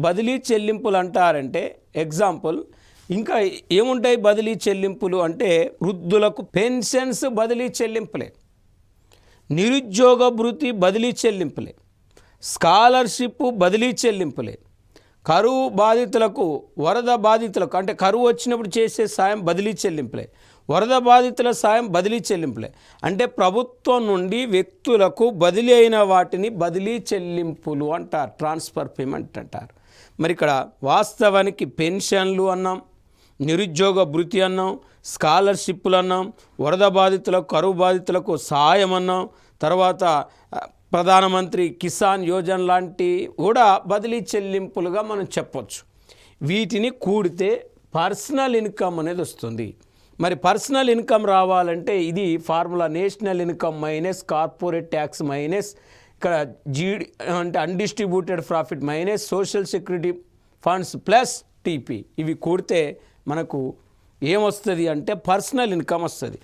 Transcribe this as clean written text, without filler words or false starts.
బదిలీ చెల్లింపులు అంటారంటే ఎగ్జాంపుల్ ఇంకా ఏముంటాయి బదిలీ చెల్లింపులు అంటే వృద్ధులకు పెన్షన్స్ బదిలీ చెల్లింపులే, నిరుద్యోగ భృతి బదిలీ చెల్లింపులే, స్కాలర్షిప్ బదిలీ చెల్లింపులే, కరువు బాధితులకు వరద బాధితులకు అంటే కరువు వచ్చినప్పుడు చేసే సాయం బదిలీ చెల్లింపులే, వరద బాధితుల సాయం బదిలీ చెల్లింపులే. అంటే ప్రభుత్వం నుండి వ్యక్తులకు బదిలీ అయిన వాటిని బదిలీ చెల్లింపులు అంటారు, ట్రాన్స్ఫర్ పేమెంట్ అంటారు. మరి ఇక్కడ వాస్తవానికి పెన్షన్లు అన్నాం, నిరుద్యోగ భృతి అన్నాం, స్కాలర్షిప్లు అన్నాం, వరద బాధితులకు కరువు బాధితులకు సహాయం అన్నాం, తర్వాత ప్రధానమంత్రి కిసాన్ యోజన లాంటి కూడా బదిలీ చెల్లింపులుగా మనం చెప్పొచ్చు. వీటిని కూడితే పర్సనల్ ఇన్కమ్ అనేది వస్తుంది. మరి పర్సనల్ ఇన్కమ్ రావాలంటే ఇది formula national income minus corporate tax minus ఇక్కడ జీడి అంటే undistributed profit minus social security funds plus TP, ఇవి కూడితే మనకు ఏమొస్తుంది అంటే పర్సనల్ ఇన్కమ్ వస్తుంది.